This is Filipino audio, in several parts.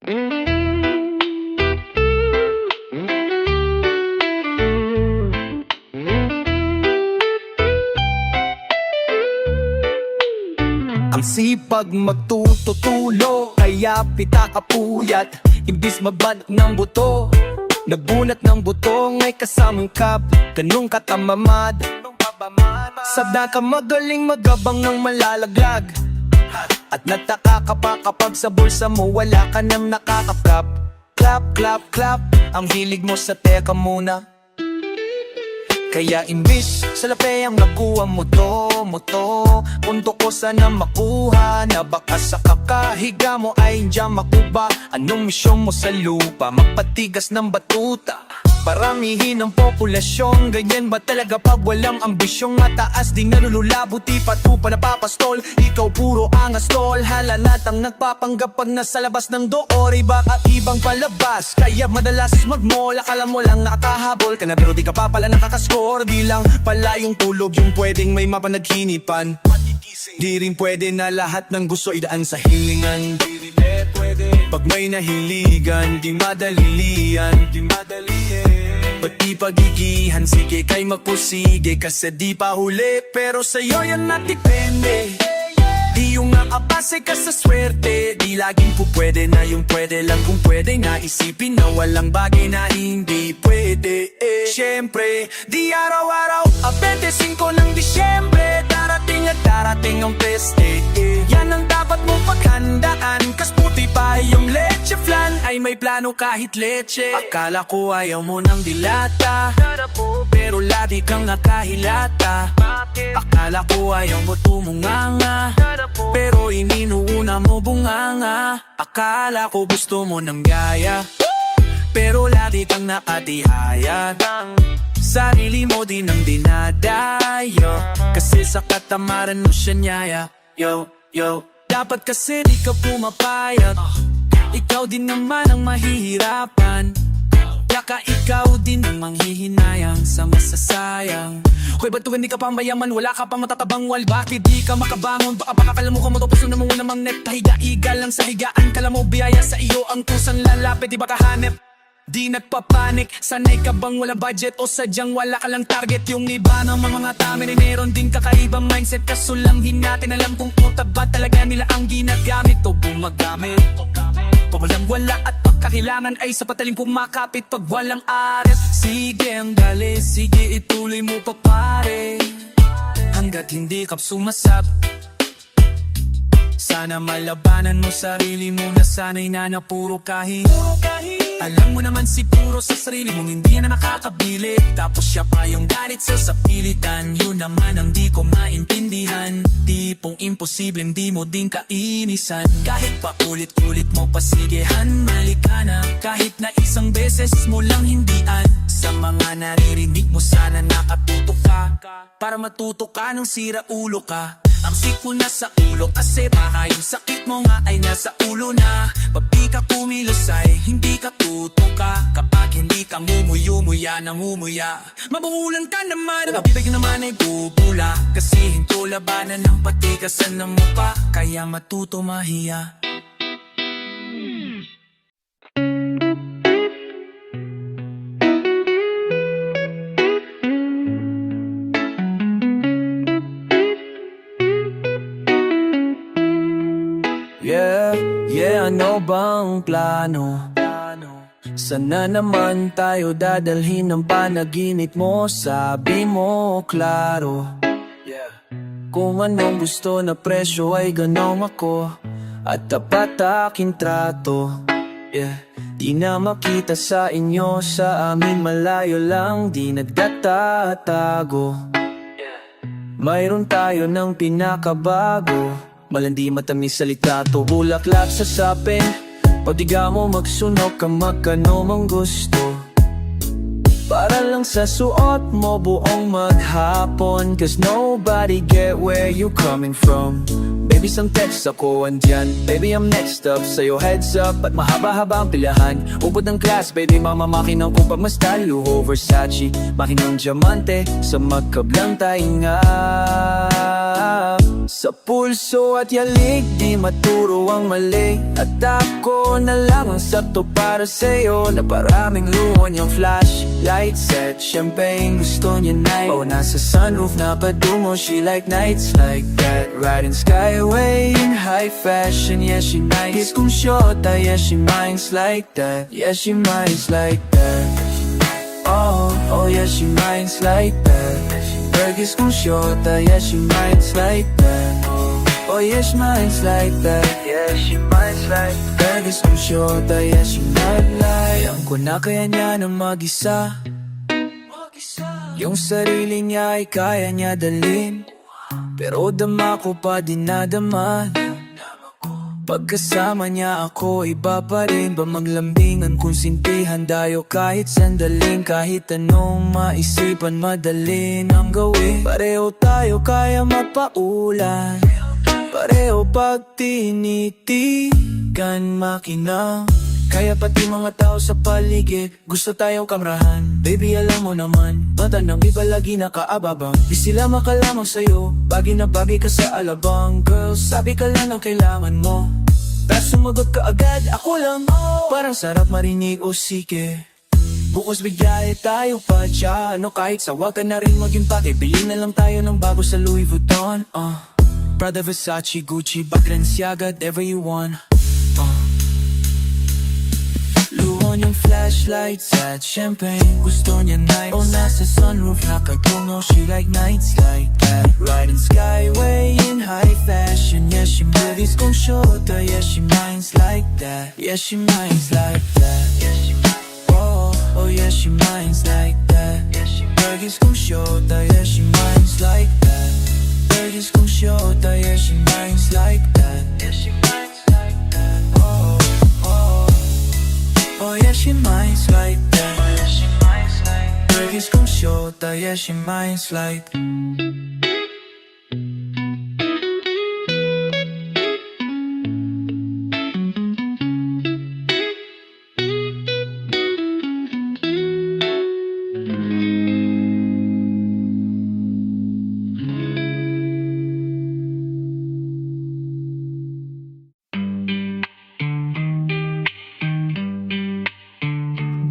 Ang sipag magtututulo, kaya pita kapuyat, imbis mabanat ng buto. Nagbunat ng buto, ngay kasamang kap, ganun katamamad. Sada ka magaling magabang ng malalaglag, at nataka ka pa kapag sa bulsa mo wala ka nang nakakapkap. Clap, clap, clap, ang hilig mo sa teka muna. Kaya imbis sa lape ang nakuha mo to, punto ko sana makuha na baka sa kakahiga mo ay diyan makuba. Anong misyon mo sa lupa? Magpatigas ng batuta, paramihin ang populasyon. Ganyan ba talaga pag walang ambisyong mataas? Di nalulula, buti patupa napapastol. Ikaw puro angas tol, halanatang nagpapanggap pag nasa labas ng doori. Baka ibang palabas, kaya madalas mag-mall. Akala mo lang nakakahabol ka na pero di ka pa pala nakakascore. Di lang pala yung tulog yung pwedeng may mapanaghinipan. Di rin pwede na lahat ng gusto idaan sa hilingan. Pag may nahiligan, di madalilian. Ba't di pagigihan, sige kay magpusige, kasi di pa huli. Pero sa'yo yan natipende. Di yung nakapase ka sa swerte. Di laging po pwede na yung pwede lang kung pwede na isipin na walang bagay na hindi pwede. Siyempre, di araw-araw, 25 ng Disyembre, darating at darating ang peste. Yan ang dapat mong paghandaan, kas puti pa yung leche flan ay may plano kahit leche. Akala ko ayaw mo ng dilata, pero lagi kang nakahilata. Akala ko ayaw mo tumunganga, pero ininuuna mo bunganga. Akala ko gusto mo ng gaya, pero lagi kang nakatihaya. Sarili mo din ang dinadayo, kasi sa katamaran mo siya niyaya. Yo, yo, dapat kasi di ka pumapayag. Ikaw din naman ang mahihirapan, baka ikaw din ang manghihinayang sa masasayang. Hoy, ba't hindi ka pa mayaman? Wala ka pa matatabang wal, bakit di ka makabangon? Baka kala mo ka matupuso na muna mang net. Pahiga-iga lang sa higaan, kala mo biyaya sa iyo ang kusang lalapit, di ba kahanep? Di nagpapanik, sanay ka bang walang budget o sadyang wala ka lang target? Yung iba ng mga tami ni meron din kakaibang mindset, kaso lang di natin alam kung puta ba talaga nila ang ginagamit o gumagamit. Pag walang wala at pagkakilangan ay sa pataling pumakapit pag walang ares. Sige ang dali, sige ituloy mo pa pare, hanggat hindi ka sumasab. Sana malabanan mo sarili mo na sanay na puro kahit. Alam mo naman si puro sa sarili mong hindi na nakakabilit, tapos siya pa yung galit sa sapilitan. Yun naman ang di ko maintindihan, tipong imposibleng di mo din kainisan. Kahit pa ulit-ulit mo pasigehan, mali ka na kahit na isang beses mo lang hindian. Sa mga naririnig mo sana nakatuto ka, para matuto ka ng sira ulo ka. Ang siko na sa ulo kasi baka yung sakit mo nga ay nasa ulo na. Pag di ka kumilos ay hindi ka tutuka, kapag hindi ka ngumuyo-muya na ngumuya. Mabuhulan ka naman, ang bibig naman ay bubula, kasi hinto labanan ng patikasan ng mukha, kaya matuto mahiya. Ano bang plano? Sana naman tayo dadalhin ng panaginip mo, sabi mo klaro. Kung anong gusto na presyo ay ganong ako, at tapat aking trato. Di na makita sa inyo, sa amin malayo lang, di nagtatatago. Mayroon tayo ng pinakabago, malandi matamis sa litrato, bulaklak sa sapin. Pagdiga mo magsunog ka magkano mang gusto, para lang sa suot mo buong maghapon. Cause nobody get where you coming from. Baby, isang text ako andyan, baby I'm next up, sa'yo heads up at mahaba-haba ang pilahan. Ubod ng class, baby mamamakinang kung pagmastal, luho Versace, makinang diamante sa magkablang tainga. Sa pulso at yalik, di maturo ang mali. At ako na lang ang sakto para sa'yo. Na paraming luwan yung flashlight set. Champagne gusto niya night. Oh, nasa sunroof na padungo. She like nights like that. Riding skyway in high fashion. Yeah, she nice. Kiss kong shota. Yeah, she minds like that. Yeah, she minds like that. Oh yeah, she minds like that. Burgers kong shota. Yeah, she minds like that. Oh yeah, she minds like that. Yeah, she minds like that. Burgers kong shota. Yeah, she not like. Alam ko na kaya niya na mag-isa. Yung sarili niya ay kaya niya dalhin. Pero dama ko pa din nadama. Pagkasama niya ako, iba pa rin. Ba maglambingan kung sintihan dayo kahit sandaling. Kahit anong maisipan, madali nang gawin. Pareho tayo kaya mapaulan. Pareho pag tinitigan makina. Kaya pati mga tao sa paligid gusto tayong kamrahan. Baby, alam mo naman, mata ng iba lagi nakaababang. Di sila makalamang sa'yo, bagay na bagay ka sa alabang. Girl, sabi ka lang ang kailangan mo. Tapos sumagot ka agad, ako lang. Parang sarap marinig, o sige. Bukas bigay tayo pa dyan. No, kahit sawa ka na rin maging pati. Bili na lang tayo ng bago sa Louis Vuitton. Prada, Versace, Gucci, Balenciaga, whatever you want. Luon yung flashlights at champagne. Gusto niya nights. Oh, nasa sunroof nakatungo. She like nights like that. Riding skyway in high fashion. Yeah, she movies kong shota. Yeah, she minds like that. Yeah, she minds like that. Oh yeah, she minds like that. Burgers kong shota. Yeah, she minds like that. Burgers kong shota. Yeah, she minds like that. Oh yeah, she minds like that. Burgers kong shota. Yeah, she minds like.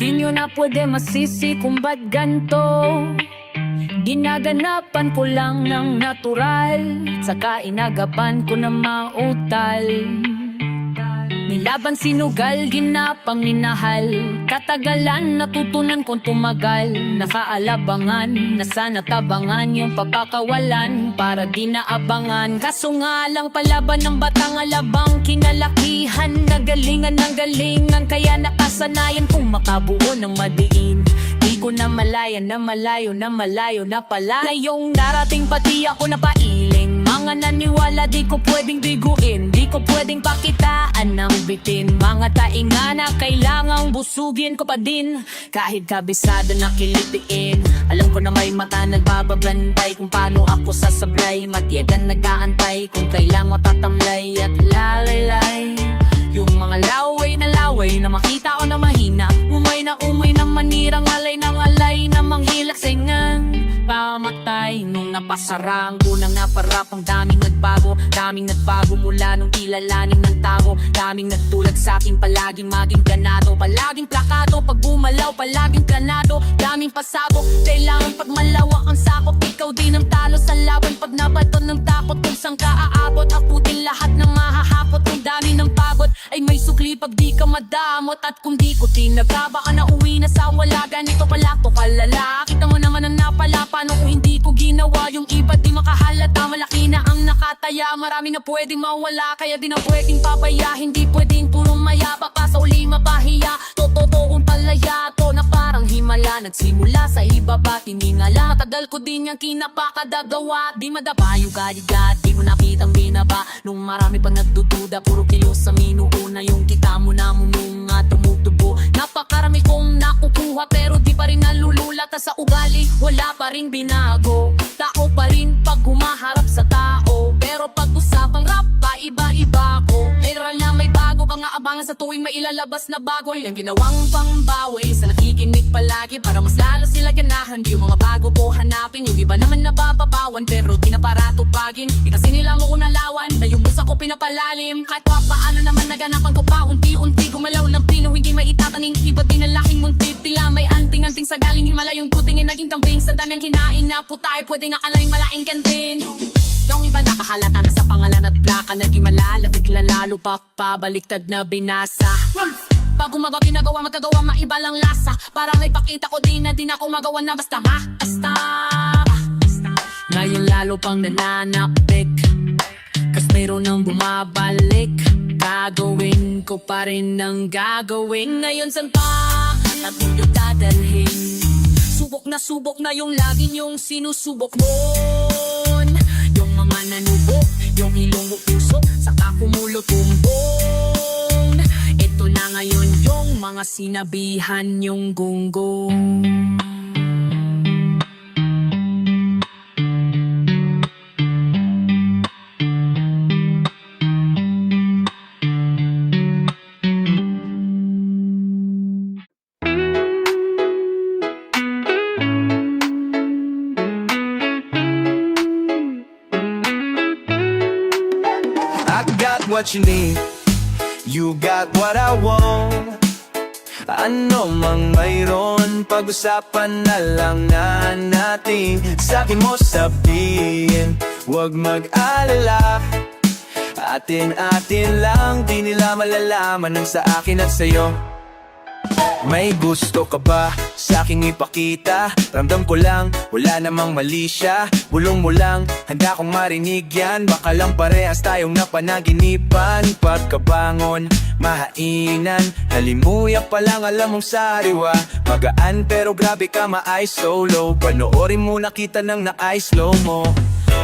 Di nyo na pwede masisi kung ba't ganto. Ginaganapan ko lang ng natural. Saka inagapan ko na mautal. Nilaban sinugal, ginapang minahal. Katagalan, natutunan kong tumagal. Nakaalabangan, na sana tabangan yung papakawalan para di naabangan. Kaso nga lang palaban ng batang alabang kinalakihan. Nagalingan ng galingan, kaya nakasanayan kong makabuo ng madiin. Di ko na malayan na malayo na malayo na pala. Na yung darating pati ako na pailing. Mga naniwala di ko pwedeng biguin. Di ko pwedeng pakitaan ng bitin. Mga tainga na kailangang busugin ko pa din. Kahit kabisado na kilitiin. Alam ko na may mata nagbababantay kung paano ako sasablay. Matiyagan nag-aantay kung kailang matatamlay at lalaylay. Yung mga laway na makita ko na mahina. Umay na manirang alay na manghilak saingan. Pamatay nung napasarang unang naparap. Ang daming nagbago mula nung kilalanin ng tao. Daming nagtulad sa'kin, palaging maging ganado. Palaging plakado, pag bumalaw, palaging ganado. Daming pasabog, kailangan pag malawak ang sakop. Ikaw din ang talo sa laban pag nabaton ng takot. Kung saan ka aabot, aputin lahat ng mahahapot. Ang dami ng pagod ay may sukli pag di ka madamot. At kung di ko tinaga, baka nauwi na sa wala. Ganito pala to kalala. Kita mo naman ang napala. Paano kung hindi ko ginawa? Yung iba di makahalata. Malaki na ang nakataya. Marami na pwedeng mawala, kaya di na pwedeng papaya. Hindi pwedeng puro mayaba pa sa uli mapahiya. Totoong palaya to na parang himala. Nagsimula sa ibaba, tiningala. Matagal ko din yung kinapakadagawa. Di madapa yung kaligat, di mo nakitang binaba. Nung marami pang nagdududa, puro kilos sa minuuna. Yung kita mo na mumunga, tumutubo. Napakarami kong nakukuha, pero di pa rin nalulula. Ta sa ugali, wala pa rin binago. Tao pa rin pag humaharap sa tao. Pero pag usapang rap, pa iba-iba ko. Meron na may bago, mga inaabangan sa tuwing may ilalabas na bago. Yung ginawang pambawi sa nakikinig palagi para mas lalo sila ganahan. Yung mga bago po hanapin, yung iba naman napapapawan pero di na para tupagin. Kasi nila mo unalawan na yung busa ko pinapalalim. Kahit pa paano naman naganapan ko pa unti-unti gumalaw ng pino, hindi maitataning. Iba din ang laking munti, tila may anting-anting sa galing Himala. Yung puting naging tambing sa daming kinain na putay, pwede nga kalaing malaking kantin. Yung iba nakahalata na sa pangalan at plaka, naging malalapit lalo pa pabaliktad na binasa. Pag umaga ginagawa matagawa maiba lang lasa, para may pakita ko din na di na ako magawa na basta ngayon lalo pang nananaktik, kas mayroon nang bumabalik. Gagawin ko pa rin ang gagawin. Ngayon saan pa natin yung dadalhin? Subok na yung lagi niyong sinusubok mo. Yung mga nanubok, yung ilong mo puso, saka kumulo tumbong. Ito na ngayon yung mga sinabihan yung gunggong. I got what you need, you got what I want. Ano mang mayroon, pag-usapan na lang na natin. Sa'kin mo sabihin, huwag mag-alala. Atin-atin lang, di nila malalaman ang sa akin at sa'yo. May gusto ka ba sa aking ipakita? Ramdam ko lang, wala namang mali siya. Bulong mo lang, handa kong marinig yan. Baka lang parehas tayong napanaginipan. Pagkabangon, mahainan, halimuyak pa lang alam mong sariwa. Magaan pero grabe ka ma-eye solo. Panoorin mo nakita ng na-eye slow mo.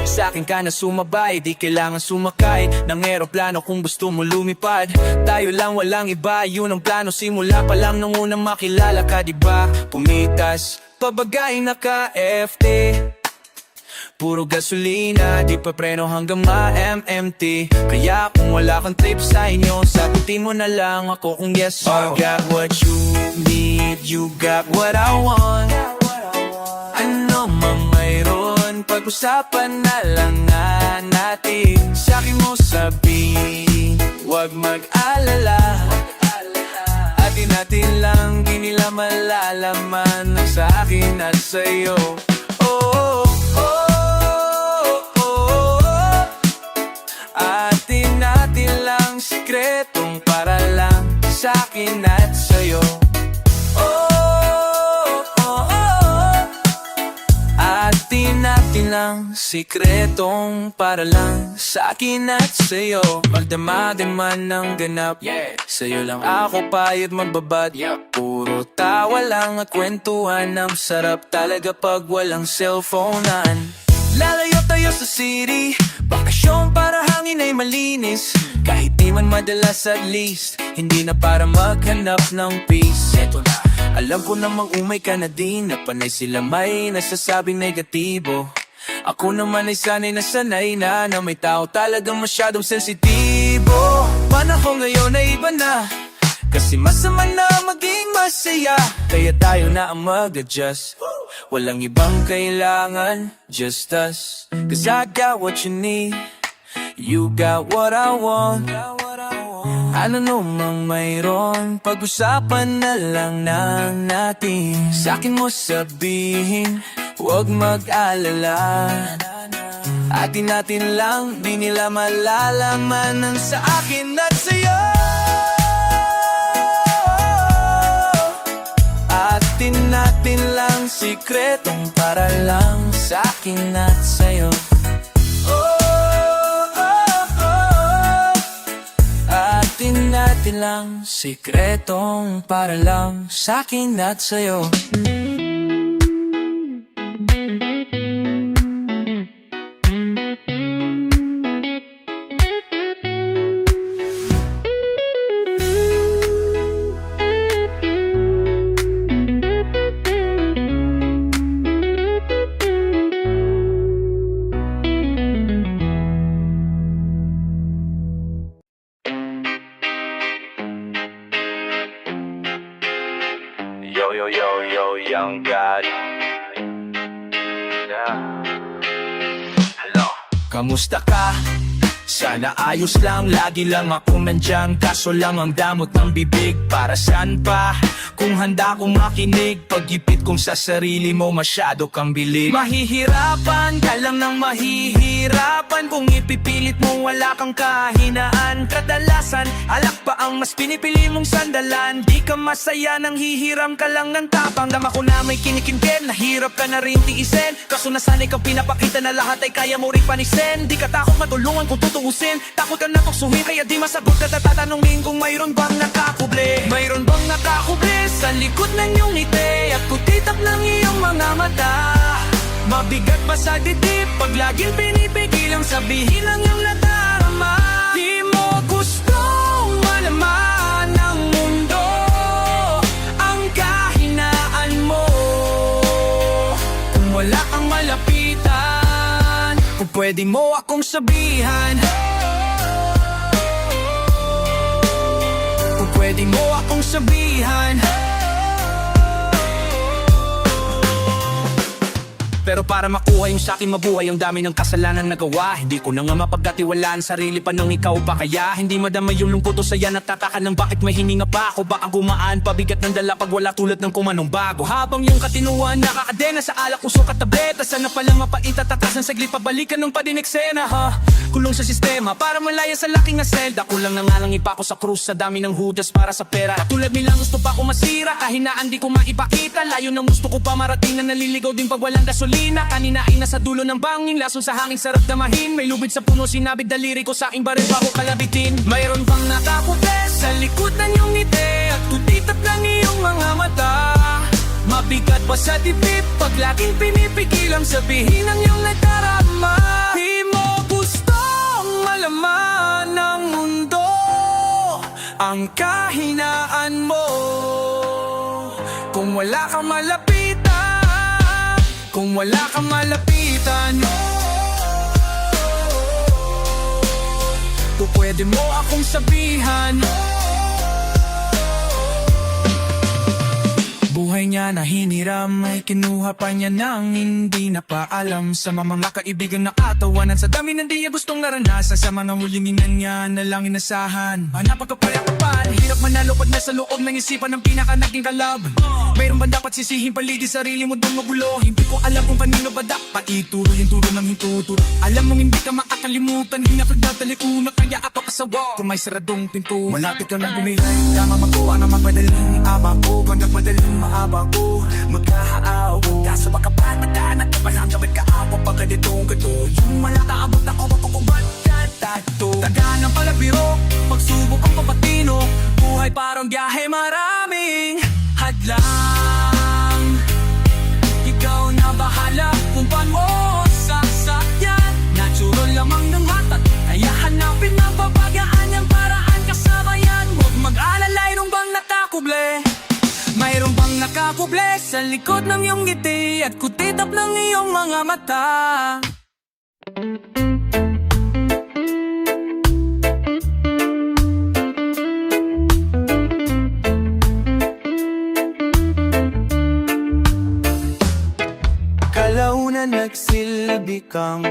Sa akin ka na sumabay, di kailangan sumakay ng eroplano kung gusto mo lumipad. Tayo lang walang iba, yun ang plano. Simula pa lang nung unang makilala ka, diba? Pumitas, pabagay naka-FT, puro gasolina, di pa preno hanggang ma-MMT. Kaya kung wala kang trip sa inyo, sagutin mo na lang ako kung yes or got what you need, you got what I want. Ano mang mayroon, pag-usapan na lang na natin. Sa'kin mo sabihin, huwag mag-alala. Atin-atin lang, di nila malalaman ang sa akin at sa'yo. Oh, oh, oh, oh, oh. Atin-atin lang, sikretong para lang sa akin at sa'yo. Atin-atin lang, sikretong para lang sa akin at sa'yo. Magdama-dama ng ganap, sa'yo lang ako payag magbabad. Puro tawa lang at kwentuhan, ang sarap talaga pag walang cellphonean. Lalayo tayo sa city, bakasyon para hangin ay malinis. Kahit di man madalas at least, hindi na para maghanap ng peace. Eto na, alam ko namang umay ka na din, na panay sila may nasasabing negatibo. Ako naman ay sanay na may tao talagang masyadong sensitibo. Panahon ngayon ay iba na, kasi masama na maging masaya. Kaya tayo na ang mag-adjust, walang ibang kailangan, just us. Cause I got what you need, you got what I want. Ano namang mayroon, pag-usapan na lang na natin. Sa'kin mo sabihin, huwag mag-alala. Atin-atin lang, di nila malalaman ang sa akin at sa'yo. Atin-atin lang, sikretong para lang sa akin at sa'yo. Atin-atin lang, sikretong para lang sa akin at sa'yo. Yo, yo, yo, yo, young God. Yeah. Hello. Kamusta ka? Sana ayos lang, lagi lang akong nandyan. Kaso lang ang damot ng bibig, para saan pa? Kung handa kong makinig, pag-ipit kong sa sarili mo, masyado kang bilib. Mahihirapan ka lang ng mahihirapan, kung ipipilit mo wala kang kahinaan. Kadalasan, alak pa ang mas pinipili mong sandalan. Di ka masaya nang hihiram ka lang ng tapang. Dama ko na may kinikintin, nahirap ka na rin tiisin. Kaso nasanay kang pinapakita na lahat ay kaya mo rin panisin. Di ka takot matulungan kung tutuusin, takot ka na tuksuhin, kaya di masagot ka tatanungin kung mayroon bang nakakuble. Mayroon bang nakakuble sa likod ng iyong ngiti at kutitap ng iyong mga mata? Mabigat ba sa dibdib pag laging pinipigil ang sabihin ng iyong nadarama? Di mo gustong malaman ng mundo ang kahinaan mo. Kung wala kang malapitan, kung pwede mo akong sabihan, kung pwede mo akong sabihan. Pero para makuha yung sa'kin mabuhay, ang dami ng kasalanan nagawa. Hindi ko na nga mapagkatiwalaan sarili pa nang ikaw pa, kaya hindi madama yung lungkot o saya. Nagtataka lang bakit may hininga pa ako. Baka gumaan, pabigat ng dala pag wala tulad ng kumanong bago. Habang yung katinuan nakakadena sa alak, usok at tableta. Sana palang mapaitatatas ng saglit, pabalikan ng padineksena, ha? Kulong sa sistema para malaya sa laking na selda. Kulang na nga lang ipa ko sa krus sa dami ng hudas para sa pera. Tulad nilang gusto pa ko masira, kahinaan di ko maipakita. Layo ng gusto ko pa marating na naliligaw din pag walang gasolina. Kanina ay nasa dulo ng bangin, lason sa hangin sarap damahin. May lubid sa puno, sinabig daliri ko sa aking baril bago kalabitin. Mayroon bang nakaputi sa likod ng iyong ngiti at tutitap ng iyong mga mata? Mabigat ba sa dibdib pag laging pinipigil ang sabihin ng iyong nagdarama? Di mo gustong malaman ng mundo ang kahinaan mo. Kung wala kang malapitan, kung wala kang malapitan, kung pwede mo akong sabihan. Buhay niya na hiniram, ay kinuha pa niya nang hindi na paalam. Sa mga kaibigan na katawanan, sa dami ng di niya gustong naranasan. Sa mga hulinginan niya na lang inasahan. Hanap ang kapayapaan, hirap manalo pag nasa loob ng isipan ng pinaka naging kalaban. Mayroon ba dapat sisihin paligid sarili mo doon magulo? Hindi ko alam kung kanino ba dapat ituro yung turo ng hintuturo. Alam mong hindi ka makakalimutan, hindi na pagdatalikuna, kaya ako kasawa. Kung may saradong pinto, malapit ka nang bumihay. Tama makuha na magmadaling aba ko, kung nagmadaling maaba ko, magkahaaw. Kaso baka patataan at kapalamdamit ka ako pagka ditong gato. Yung malataabot ako makukubat ka tato. Taga ng palabiro, pagsubok ang papatino. Buhay parang biyahe, maraming hadlang. Ikaw na bahala kung paano mo sasakyan. Natural lamang ng matat, kaya hanapin ang pabagaan yung paraan kasama yan. Huwag mag-alala, mayroon bang nakakuble? Mayroon bang nakakuble sa likod ng iyong ngiti at kutitap ng iyong mga mata? Kalaunan nagsilbi kang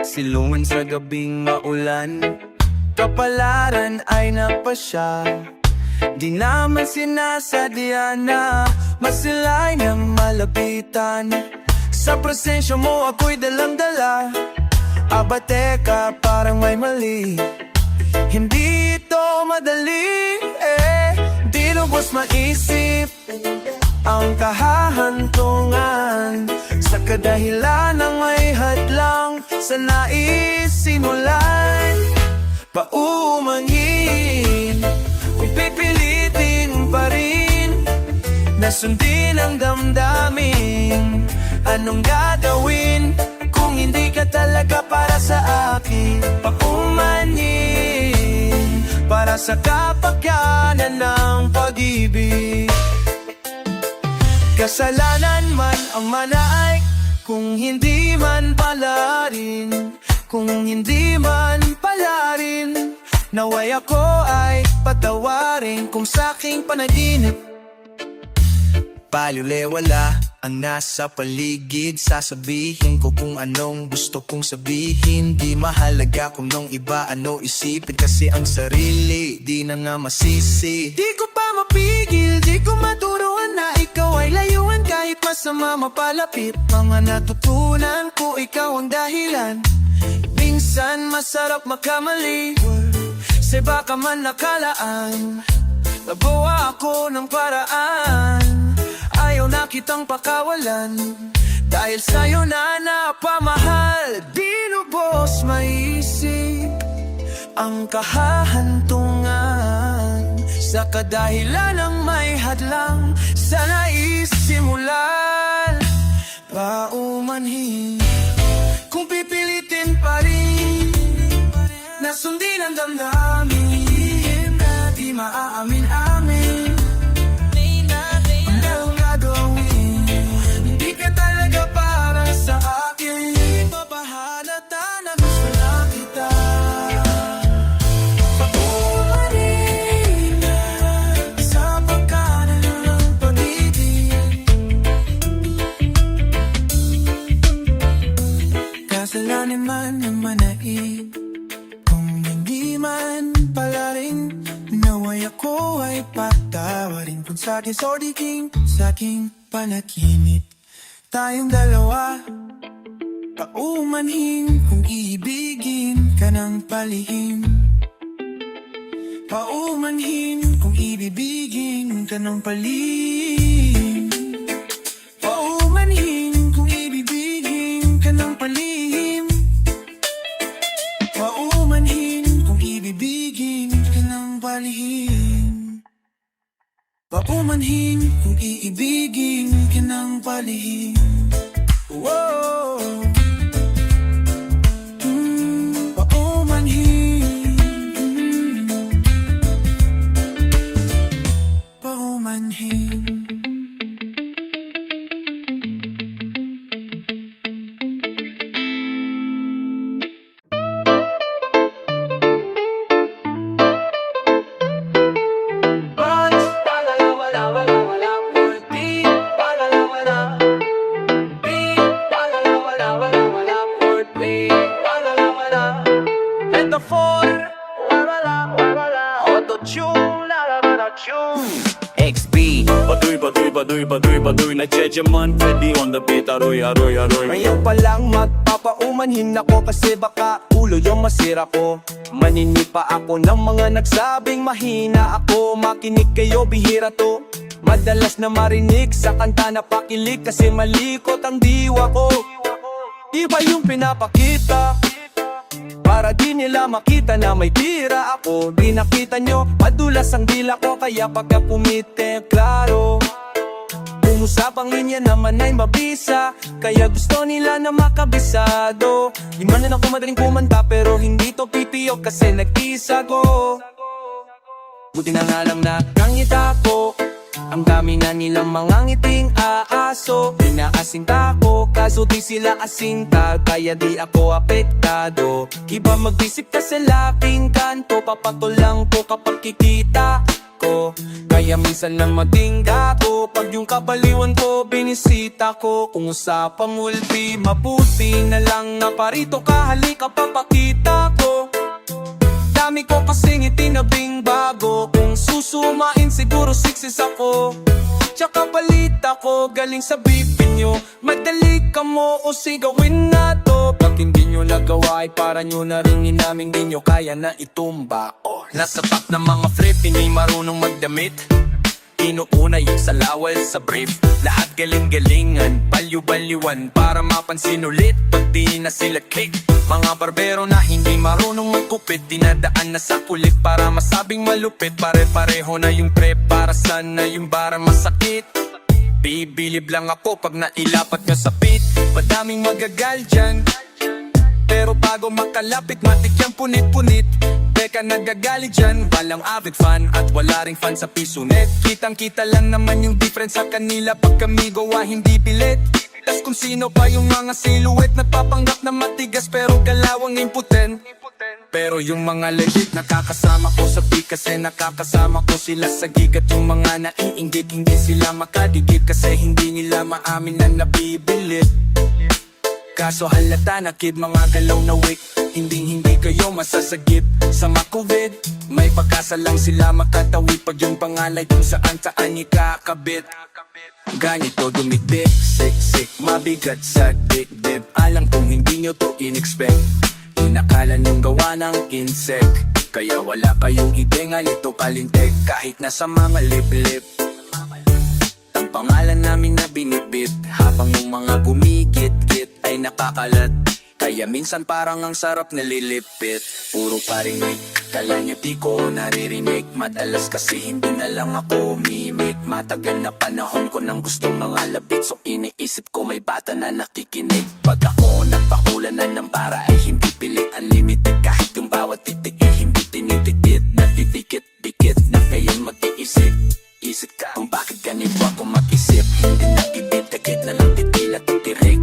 silungan sa gabing maulan. Kapalaran ay napasya, di naman sinasadya na masilay ng malapitan. Sa presensya mo ako'y dalang-dala. Aba teka, parang may mali. Hindi ito madali, di lubos maisip ang kahahantungan. Sa kadahilan ng may hadlang sa nais simulan. Paumanhin, kung pipilitin pa rin na sundin ang damdamin. Anong gagawin kung hindi ka talaga para sa akin? Paumanhin, para sa kapakanan ng pag-ibig. Kasalanan man ang manay, kung hindi man pala rin. Kung hindi man pala rin, naway ako ay patawarin. Kung sa'king panaginip Balewala ang nasa paligid. Sasabihin ko kung anong gusto kong sabihin. Di mahalaga kung nung iba ano isipin, kasi ang sarili di na nga masisi. Di ko pa mapigil, di ko maturuan na ikaw ay layuan. Kahit masama mapalapit, mga natutunan ko ikaw ang dahilan. Minsan masarap magkamali, sa baka man nakalaan. Nabawa ako ng paraan, ayaw na kitang pakawalan. Dahil sa'yo na napamahal, binubos maisip ang kahahantungan. Sa kadahilan ng may hadlang sa naisimulan. Paumanhin kung pipilitin pa rin na sundin ang damdamin, di maaamin-amin. Anong gagawin? Hindi ka talaga para sa akin. Papahalata na gusto na kita. Paumanin sa pagkanalan ng pag-ibig. Kasalanan man ang manaig, kung hindi man pala rin, naway ako ay patawarin. Kung sa'kin sordiking, sa'king panaginip. Tayong dalawa, paumanhin kung iibigin ka ng palihim. Paumanhin kung ibibigin ka ng palihim. Paumanhin kung ibibigin ka ng palihim. Paumanhin kung ibibigin ka ng palihim. Paumanhin kung iibigin ka ng palihim. Whoa. Paumanhin. Paumanhin. XB Baduy Nagchecheman Ready on the beat Aroy Ngayon pa lang magpapaumanhin ako, kasi baka ulo yung masira ko. Maninipa ako ng mga nagsabing mahina ako. Makinig kayo, bihira to. Madalas na marinig sa kanta na pakilig, kasi malikot ang diwa ko. Iba yung pinapakita para di nila makita na may tira ako. Di nakita nyo, madulas ang dila ko, kaya pagka pumite, klaro. Kung usapang linya naman ay mabisa, kaya gusto nila na makabisado. Di man na ako madaling kumanta, pero hindi to pipiyo kasi nag-isa ko. Buti na nga lang na kangita ko, ang dami na nilang mga ngiting aaso. Inaasinta ko, kaso di sila asinta, kaya di ako apektado. Iba mag-isip ka sa laking kanto, papatulang ko kapag kikita ko. Kaya minsan lang matingga ko, pag yung kabaliwan ko binisita ko. Kung usapang ulpi, mabuti na lang na parito ka, halika papakita ko. Dami ko kasing itinabing bago, kung susumain siguro 6's ako. Tsaka balita ko galing sa bipin nyo, madali ka mo o sigawin na to. Pag hindi nyo nagawa ay para nyo na rin inaming di nyo kaya na itumba. Nasa top ng mga flip, hindi marunong magdamit. Inuuna yung salawal sa brief. Lahat galing-galingan, balyu-balyuan para mapansin ulit pag di na sila click. Mga barbero na hindi marunong magkupit, dinadaan na sa kulit para masabing malupit. Pare-pareho na yung prep para sana yung bara masakit. Bibilib lang ako pag nailapat nyo sa pit. Madaming magagal dyan, pero bago makalapit matik yung punit-punit. Teka nagagalit dyan, walang avid fan at wala ring fan sa piso net. Kitang-kita lang naman yung difference sa kanila pag kami gawa hindi pilit. Tas kung sino pa yung mga silhouette, nagpapanggap na matigas pero kalawang impotent. Pero yung mga legit nakakasama ko sa beat, kasi nakakasama ko sila sa gig. At yung mga naiinggit hindi sila makadikit, kasi hindi nila maamin na nabibilip. Kaso halata na kid, mga galaw na weak, hindi kayo masasagip sa makuvid. May pagkasa lang sila makatawid pag yung pangalay kung saan ikakabit. Ganito dumikdik, siksik, mabigat sa dibdib. Alam kong hindi nyo to in-expect, inakala nyong gawa ng insect. Kaya wala kayong hidenga nito kalintek, kahit nasa mga lip-lip. Ang pangalan namin na binitbit, habang yung mga gumigit-git ay nakakalat. Kaya minsan parang ang sarap nalilipit. Puro parinig, kala niyo di ko naririnig. Madalas kasi hindi na lang ako mimik. Matagal na panahon ko nang gustong mga labit, so iniisip ko may bata na nakikinig. Pag ako nagpakulanan ng para ay hindi pilit, unlimited. Kahit yung bawat titik ay hindi tinitipid. Natidikit-dikit na kayo'y mag-iisip. Isip ka kung bakit ganito ako mag-isip. Hindi nakibit-dikit na lang titila titirik.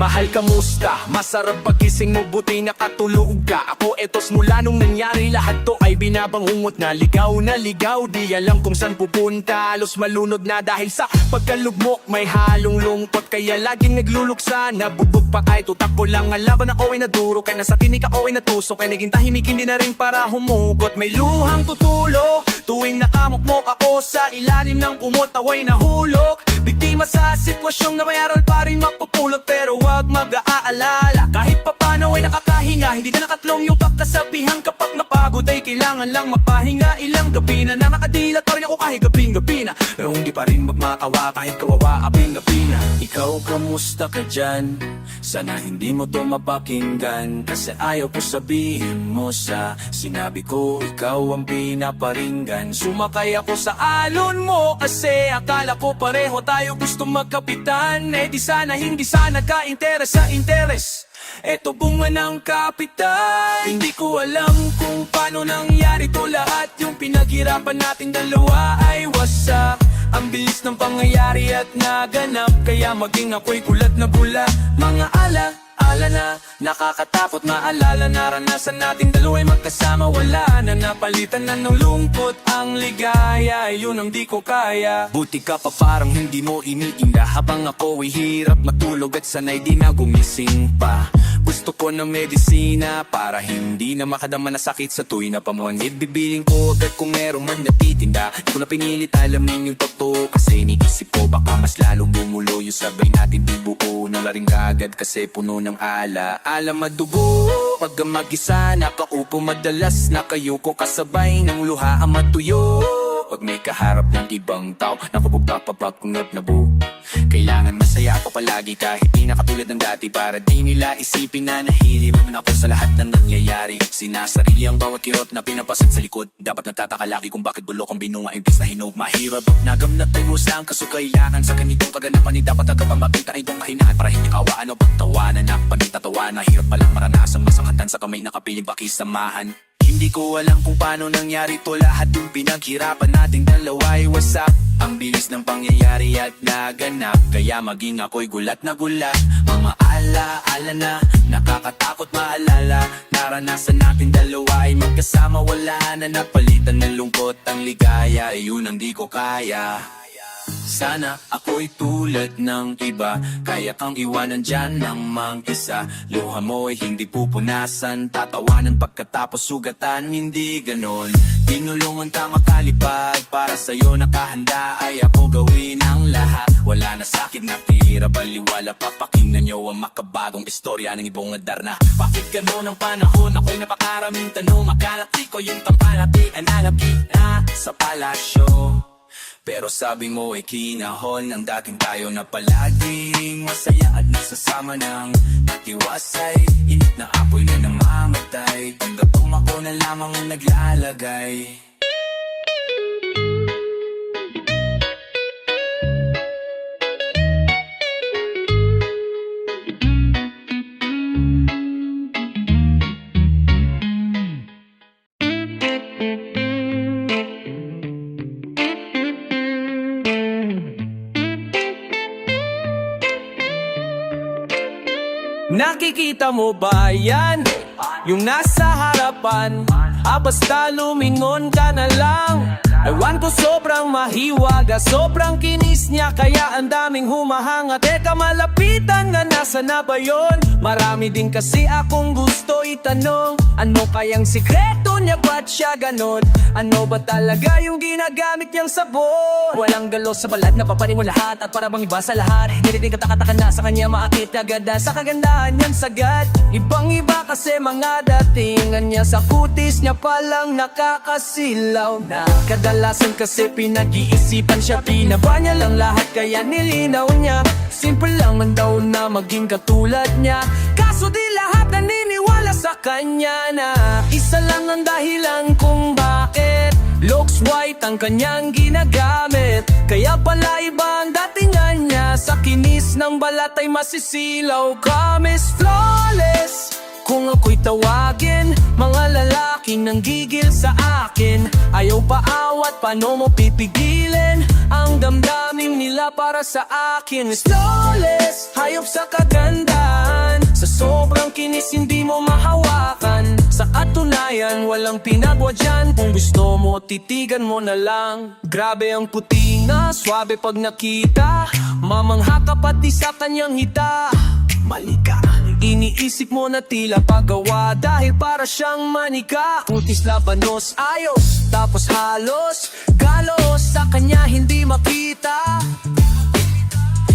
Mahal, kamusta? Masarap pagising mo, buti nakatulog ka. Ako etos mula nung nangyari lahat to ay binabangungot na ligaw. Di alam kung saan pupunta, halos malunod na dahil sa pagkalugmok. May halong lungkot kaya laging nagluluksa. Nabugbog pa kahit utak ko lang, ang laban ako ay naduro. Kaya nasa tinig ako ay natusok, kaya naging tahimik hindi na rin para humugot. May luhang tutulo tuwing nakamukmok ako sa ilalim ng kumot, away nahulog. Biktima sa sitwasyong na may aral pa rin mapupulot. Pero wag mag-aalala, kahit papano ay nakakahinga. Hindi na nakatlong yung pagkasabihan, kapag napagod ay kailangan lang mapahinga. Ilang gabi na nakadilat pa rin ako kahit gabing-gabi na, pero hindi pa rin magmakawa kahit kawawa abing-gabi na. Ikaw, kamusta ka dyan? Sana hindi mo to mapakinggan, kasi ayaw ko sabihin mo sa sinabi ko, ikaw ang pinaparinggan. Sumakay ako sa alon mo kasi akala ko pareho tayo gusto magkapitan. Eh di sana hindi sana ka-interes sa interes, eto bunga ng kapitan. Hindi ko alam kung paano nangyari to lahat, yung pinaghirapan nating dalawa ay wasak. Ang bilis ng pangyayari at naganap, kaya maging ako'y gulat na bula. Mga ala na, nakakatakot maalala. Naranasan nating dalawa'y magkasama, wala na napalitan na ng lungkot. Ang ligaya, yun ang di ko kaya. Buti ka pa parang hindi mo iniinda, habang ako ay hirap matulog at sanay di na gumising pa. Gusto ko ng medisina para hindi na makadama na sakit sa tuwing na pamangid. Bibiling ko agad kung meron man natitinda, di ko na pinilit alamin yung totoo, kasi iniisip ko baka mas lalong bumulo yung sabay natin di buo. Nalaring kagad kasi puno ng ala madugo. Pag mag-isa nakaupo madalas nakayuko, kasabay ng luha ang matuyo. Pag may kaharap ng ibang tao, napapagpapapag kung nabu. Kailangan masaya ako palagi kahit di na katulad ng dati, para di nila isipin na nahihirap naman ako sa lahat ng nangyayari. Sinasarili ang bawat kirot na pinapasad sa likod. Dapat nagtataka lagi kung bakit bulok ang binunga imbis na hinog. Mahirap nagamnat ay musang, kaso kailangan sa ganitong kaganapan ay dapat nagkapamakita itong kahinaan, para hindi kawaan o pagtawanan na panitatawanan. Hirap palang maranasang masangatan sa kamay na kapiling pakisamahan. Hindi ko alam kung paano nangyari to lahat, yung pinaghirapan nating dalawa ay wasak. Ang bilis ng pangyayari at naganap, kaya maging ako'y gulat na gulat. Mga ala na, nakakatakot maalala. Naranasan natin dalawa ay magkasama, wala na napalitan ng lungkot. Ang ligaya, yun ang di ko kaya. Sana ako'y tulad ng iba, kaya kang iwanan dyan ng mag-isa. Luha mo ay hindi pupunasan, tatawanan pagkatapos sugatan, hindi ganon. Tinulungan ka makalipad, para sa'yo nakahanda ay ako gawin ang lahat. Wala na sa'kin natira, baliwala, papakinggan nyo ang makabagong istorya ng ibong Adarna. Bakit ganon ang panahon, ako'y napakaraming tanong. Akalati ko yung tampalatian na nabigna sa palasyo. Pero sabi mo ay kinahon ng dating tayo na palaging masaya at nasasama ng natiwasay. Init na apoy na namamatay, hanggang ako na lamang ang naglalagay. Nakikita mo ba yan? Yung nasa harapan basta lumingon ka na lang. Ewan ko sobrang mahiwaga, sobrang kinis niya kaya ang daming humahanga. Teka malapitan nga nasa na ba yun? Marami din kasi akong gusto itanong. Ano kayang sikreto niya ba't siya ganon? Ano ba talaga yung ginagamit niyang sabon? Walang galo sa balat, napapanin mo lahat at para bang iba sa lahat. Nirinig at takatakan na sa kanya maakit agad sa kagandahan niyang sagad. Ibang iba kasi mga datingan niya, sa kutis niya palang nakakasilaw na. Kadalasan kasi pinag-iisipan siya, pinaba niya lang lahat kaya nilinaw niya. Simple lang man daw na maging katulad niya, kaso di lahat naniniwala sa kanya na isa lang ang dahilan kung bakit looks white ang kanyang ginagamit. Kaya pala iba ang datingan niya, sa kinis ng balat ay masisilaw ka, Miss Flawless. Kung ako'y tawagin, mga lalaking nanggigil sa akin. Ayaw paawat, paano mo pipigilin ang damdamin nila para sa akin? Flawless, hayop sa kagandahan, sa sobrang kinis hindi mo mahawakan. Sa katunayan, walang pinagwa dyan. Kung gusto mo, titigan mo na lang. Grabe ang puti na, swabe pag nakita. Mamangha ka pati sa kanyang hita. Mali ka, iniisip mo na tila paggawa dahil para siyang manika. Putis labanos, ayos, tapos halos galos, sa kanya hindi makita.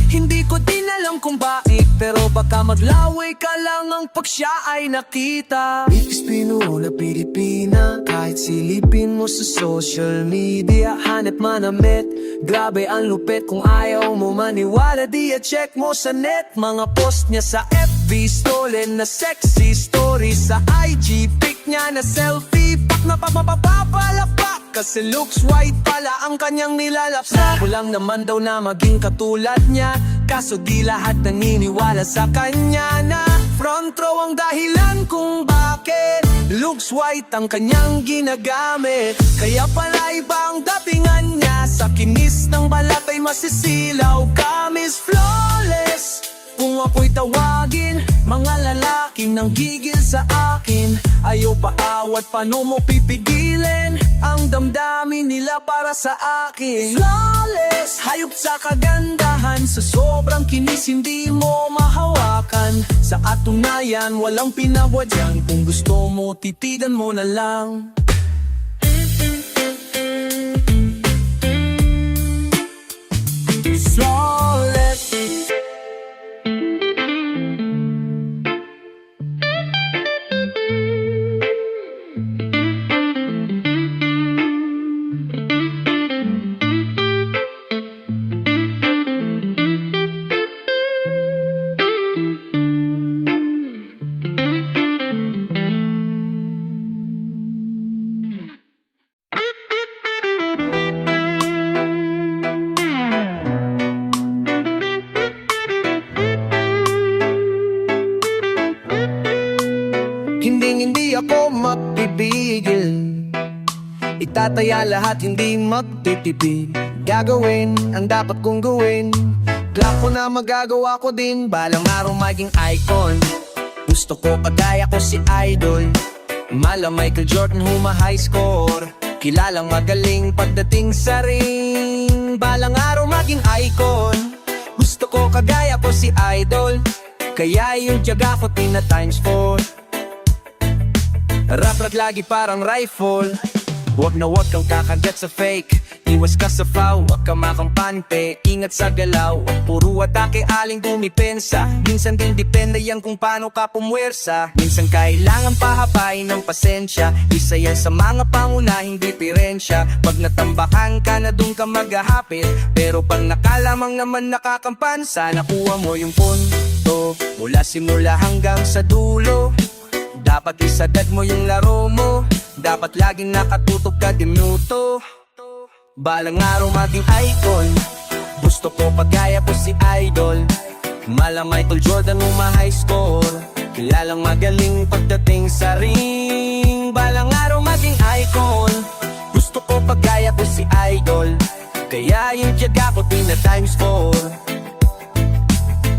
Hindi ko din alam kung bakit, pero baka maglaway ka lang ang pag siya ay nakita. Bigis pinula Pilipina, kahit silipin mo sa social media, hanap manamit. Grabe ang lupit, kung ayaw mo maniwala di check mo sa net. Mga post niya sa FB, stolen na sexy stories. Sa IG, pic niya na selfie, pak na mapapapalapak. Kasi looks white pala ang kanyang nilalapsa. Kulang naman daw na maging katulad niya, kaso di lahat naniniwala sa kanya na front row ang dahilan kung bakit looks white ang kanyang ginagamit. Kaya pala iba ang datingan niya, sa kinis ng balat ay masisilaw ka, Miss Flawless. Kung ako'y tawagin, mga lalaking nanggigil sa akin. Ayaw paawat, paano mo pipigilin ang damdamin nila para sa akin? Flawless, hayop sa kagandahan, sa sobrang kinis hindi mo mahawakan. Sa katunayan, walang pinagwa dyan. Kung gusto mo, titigan mo na lang. Flawless. Hindi ako mapipigil, itataya lahat, hindi magtitipid. Gagawin ang dapat kong gawin, plak ko na magagawa ko din. Balang araw maging icon, gusto ko kagaya ko si Idol. Mala Michael Jordan, high score, kilalang magaling pagdating sa ring. Balang araw maging icon, gusto ko kagaya ko si Idol. Kaya yung tiyaga ko tina times 4. Rap lagi parang rifle, wag na wag kang kakagat sa fake. Iwas ka sa foul, wag ka makampante. Ingat sa galaw, puro atake aling dumipensa. Minsan din depende yan kung paano ka pumwersa. Minsan kailangan pahabain ng pasensya, isa yan sa mga pangunahing diferensya. Pag natambakan ka na dun ka maghahapit, pero pag nakalamang naman nakakampan, sana kuha mo yung punto mula simula hanggang sa dulo. Dapat isagad mo yung laro mo, dapat laging nakatutok ka di minuto. Balang araw maging icon, gusto ko pagkaya ko si Idol. Mala Michael Jordan, high score, kilalang magaling pagdating sa ring. Balang araw maging icon, puti na times 4.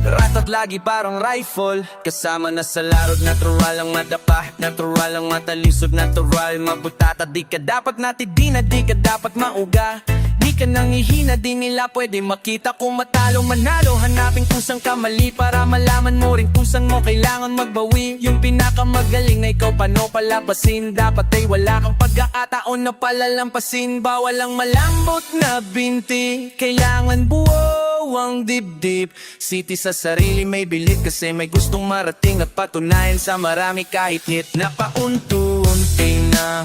Ratat lagi parang rifle, kasama na sa larod. Natural ang madapa, natural ang matalisod, natural mabutata. Di ka dapat natidina, di ka dapat mauga. Di ka nang ihina, di nila pwede makita kung matalo manalo. Hanapin kung saan ka mali para malaman mo rin kung saan mo kailangan magbawi. Yung pinakamagaling na ikaw paano palabasin. Dapat ay wala kang pagkakataon na palalampasin. Bawal ang malambot na binti, kailangan buo ang dibdib. City sa sarili may bilid kasi may gustong marating at patunayan sa marami kahit hit na paunti-unti na.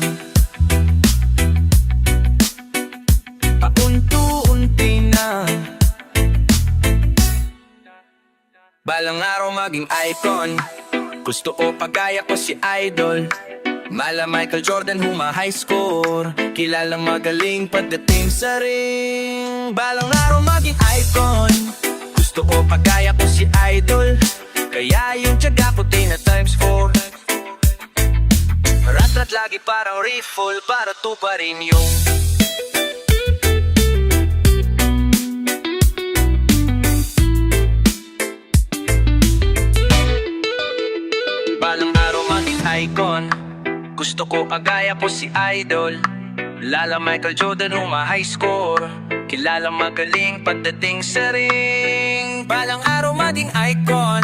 Paunti-unti na. Balang araw maging icon, gusto ko pagaya ko si Idol. Mala Michael Jordan high score, kilalang magaling pagdating sa ring. Balang araw maging icon, gusto ko pagaya ko si Idol. Kaya yung tiyaga puti na times 4. Rat-rat lagi parang rifle para tuparin yung balang araw maging icon, gusto ko kagaya ko si Idol. Lala Michael Jordan high score, kilala magaling pagdating sa ring. Balang araw maging icon,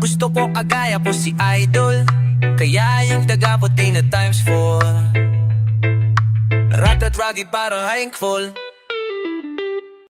gusto ko kagaya ko si Idol. Kaya yung taga puti na times 4. Ratat ragi para thankful.